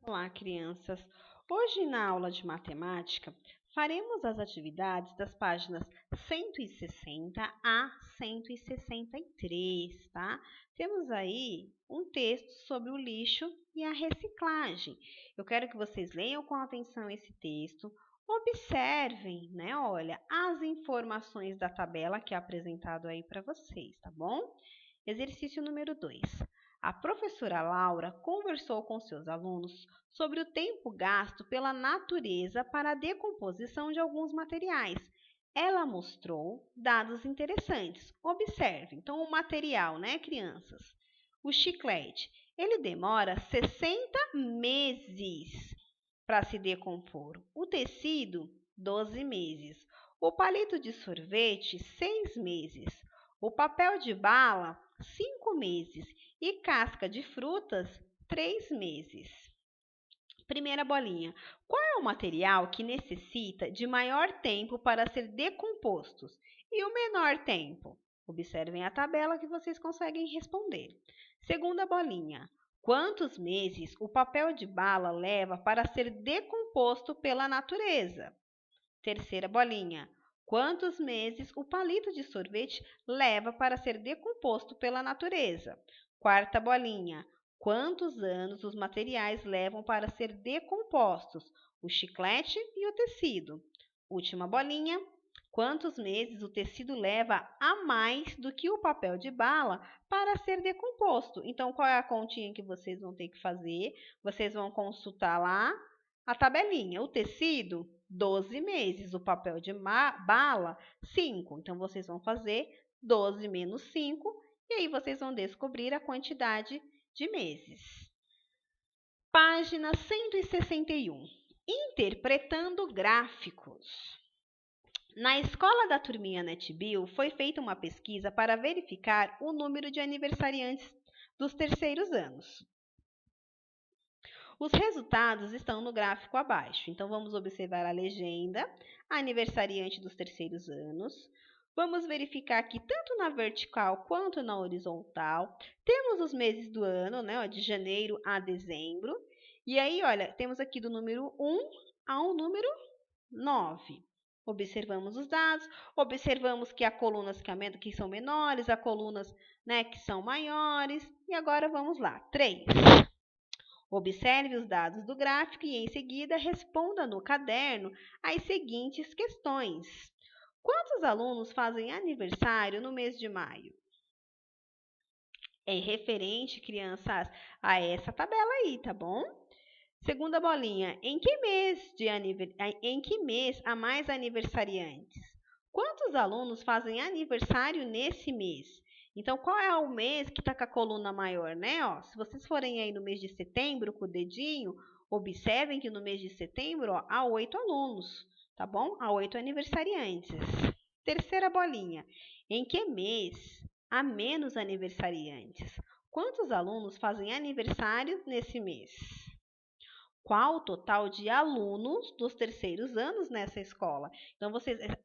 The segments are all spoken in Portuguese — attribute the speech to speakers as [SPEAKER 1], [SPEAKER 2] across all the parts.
[SPEAKER 1] Olá, crianças! Hoje, na aula de matemática, faremos as atividades das páginas 160 a 163, tá? Temos aí um texto sobre o lixo e a reciclagem. Eu quero que vocês leiam com atenção esse texto, observem, né? Olha, as informações da tabela que é apresentado aí para vocês, tá bom? Exercício número 2. A professora Laura conversou com seus alunos sobre o tempo gasto pela natureza para a decomposição de alguns materiais. Ela mostrou dados interessantes. Observe, então, o material, né, crianças? O chiclete, ele demora 60 meses para se decompor. O tecido, 12 meses. O palito de sorvete, 6 meses. O papel de bala, 5 meses. E casca de frutas, 3 meses. Primeira bolinha. Qual é o material que necessita de maior tempo para ser decomposto? E o menor tempo? Observem a tabela que vocês conseguem responder. Segunda bolinha. Quantos meses o papel de bala leva para ser decomposto pela natureza? Terceira bolinha. Quantos meses o palito de sorvete leva para ser decomposto pela natureza? Quarta bolinha. Quantos anos os materiais levam para ser decompostos? O chiclete e o tecido. Última bolinha. Quantos meses o tecido leva a mais do que o papel de bala para ser decomposto? Então, qual é a continha que vocês vão ter que fazer? Vocês vão consultar lá a tabelinha. O tecido, 12 meses. O papel de bala, 5. Então, vocês vão fazer 12 menos 5 e aí vocês vão descobrir a quantidade de meses. Página 161. Interpretando gráficos. Na escola da turminha NetBill, foi feita uma pesquisa para verificar o número de aniversariantes dos terceiros anos. Os resultados estão no gráfico abaixo. Então, vamos observar a legenda, aniversariante dos terceiros anos. Vamos verificar que tanto na vertical quanto na horizontal, temos os meses do ano, né, de janeiro a dezembro. E aí, olha, temos aqui do número 1 ao número 9. Observamos os dados, observamos que há colunas que são menores, há colunas, né, que são maiores. E agora vamos lá. 3. Observe os dados do gráfico e, em seguida, responda no caderno as seguintes questões. Quantos alunos fazem aniversário no mês de maio? É referente, crianças, a essa tabela aí, tá bom? Segunda bolinha, em que mês há mais aniversariantes? Quantos alunos fazem aniversário nesse mês? Então, qual é o mês que está com a coluna maior, né? Ó, se vocês forem aí no mês de setembro com o dedinho, observem que no mês de setembro, ó, há 8 alunos, tá bom? Há 8 aniversariantes. Terceira bolinha, em que mês há menos aniversariantes? Quantos alunos fazem aniversário nesse mês? Qual o total de alunos dos terceiros anos nessa escola? Então,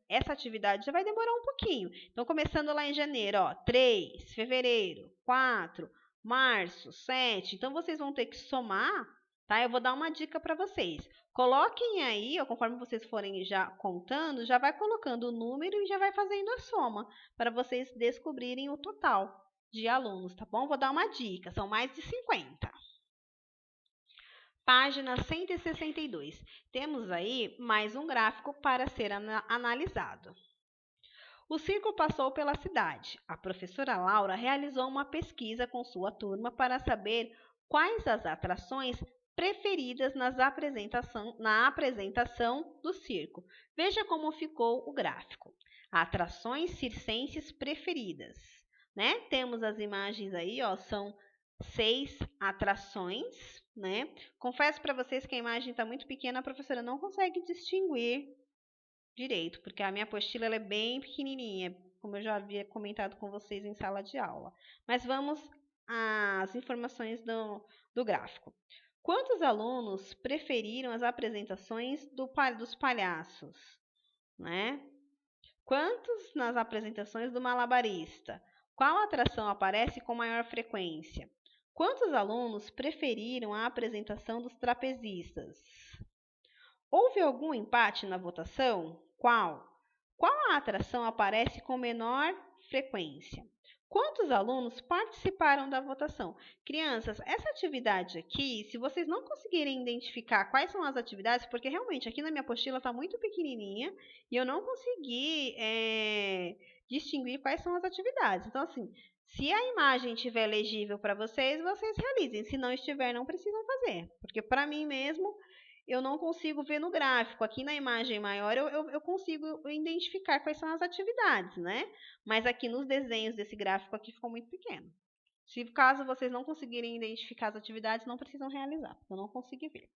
[SPEAKER 1] essa atividade já vai demorar um pouquinho. Então, começando lá em janeiro, ó, 3, fevereiro, 4, março, 7. Então, vocês vão ter que somar, tá? Eu vou dar uma dica para vocês. Coloquem aí, ó, conforme vocês forem já contando, já vai colocando o número e já vai fazendo a soma, para vocês descobrirem o total de alunos, tá bom? Vou dar uma dica, são mais de 50. Página 162. Temos aí mais um gráfico para ser analisado. O circo passou pela cidade. A professora Laura realizou uma pesquisa com sua turma para saber quais as atrações preferidas na apresentação do circo. Veja como ficou o gráfico. Atrações circenses preferidas, né? Temos as imagens aí, ó, são 6 atrações, né? Confesso para vocês que a imagem está muito pequena, a professora não consegue distinguir direito, porque a minha apostila ela é bem pequenininha, como eu já havia comentado com vocês em sala de aula. Mas vamos às informações do gráfico. Quantos alunos preferiram as apresentações dos palhaços, né? Quantos nas apresentações do malabarista? Qual atração aparece com maior frequência? Quantos alunos preferiram a apresentação dos trapezistas? Houve algum empate na votação? Qual? Qual a atração aparece com menor frequência? Quantos alunos participaram da votação? Crianças, essa atividade aqui, se vocês não conseguirem identificar quais são as atividades, porque realmente aqui na minha apostila está muito pequenininha e eu não consegui distinguir quais são as atividades. Então, assim, se a imagem estiver legível para vocês, vocês realizem. Se não estiver, não precisam fazer. Porque para mim mesmo, eu não consigo ver no gráfico. Aqui na imagem maior eu consigo identificar quais são as atividades, né? Mas aqui nos desenhos desse gráfico aqui ficou muito pequeno. Se caso vocês não conseguirem identificar as atividades, não precisam realizar, porque eu não consegui ver.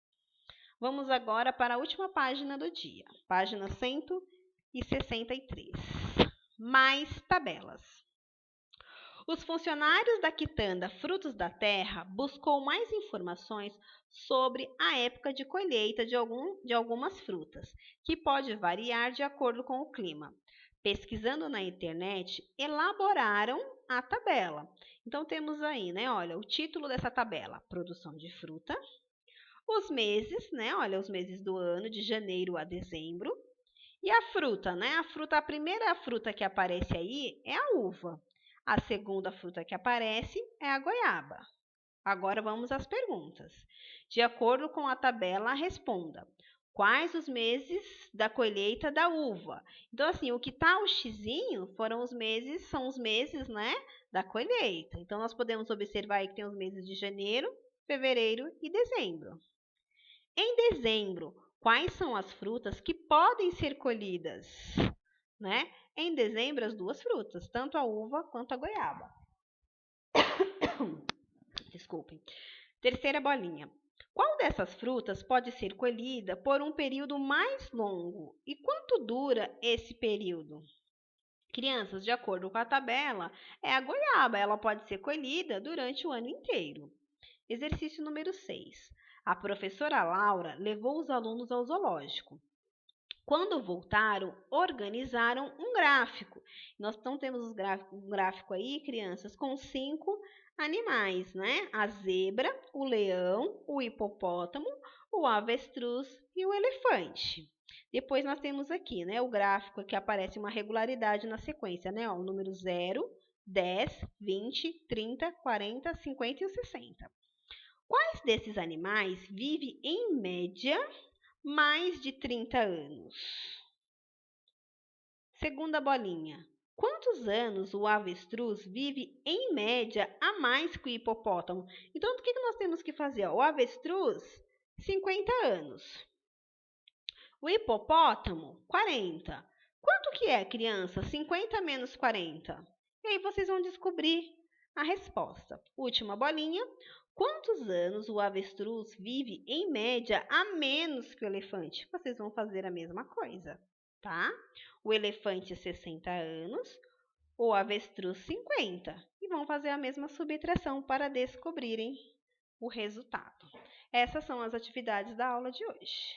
[SPEAKER 1] Vamos agora para a última página do dia, página 163. Mais tabelas. Os funcionários da quitanda Frutos da Terra buscou mais informações sobre a época de colheita de algumas frutas, que pode variar de acordo com o clima. Pesquisando na internet, elaboraram a tabela. Então temos aí, né, olha, o título dessa tabela: produção de fruta, os meses, né, olha, os meses do ano de janeiro a dezembro, e a fruta, né? A primeira fruta que aparece aí é a uva. A segunda fruta que aparece é a goiaba. Agora vamos às perguntas. De acordo com a tabela, responda: quais os meses da colheita da uva? Então, assim, o que está o xizinho são os meses, né, da colheita. Então, nós podemos observar aí que tem os meses de janeiro, fevereiro e dezembro. Em dezembro, quais são as frutas que podem ser colhidas? Né? Em dezembro, as duas frutas, tanto a uva quanto a goiaba. Desculpem. Terceira bolinha. Qual dessas frutas pode ser colhida por um período mais longo? E quanto dura esse período? Crianças, de acordo com a tabela, é a goiaba. Ela pode ser colhida durante o ano inteiro. Exercício número 6. A professora Laura levou os alunos ao zoológico. Quando voltaram, organizaram um gráfico. Nós então temos um gráfico aí, crianças, com 5 animais, né? A zebra, o leão, o hipopótamo, o avestruz e o elefante. Depois nós temos aqui, né, o gráfico que aparece uma regularidade na sequência, né? Ó, o número 0, 10, 20, 30, 40, 50 e 60. Quais desses animais vive em média mais de 30 anos? Segunda bolinha. Quantos anos o avestruz vive em média a mais que o hipopótamo? Então, o que nós temos que fazer? O avestruz, 50 anos. O hipopótamo, 40. Quanto que é, criança? 50 menos 40. E aí vocês vão descobrir a resposta. Última bolinha. Quantos anos o avestruz vive, em média, a menos que o elefante? Vocês vão fazer a mesma coisa, tá? O elefante, 60 anos, o avestruz, 50. E vão fazer a mesma subtração para descobrirem o resultado. Essas são as atividades da aula de hoje.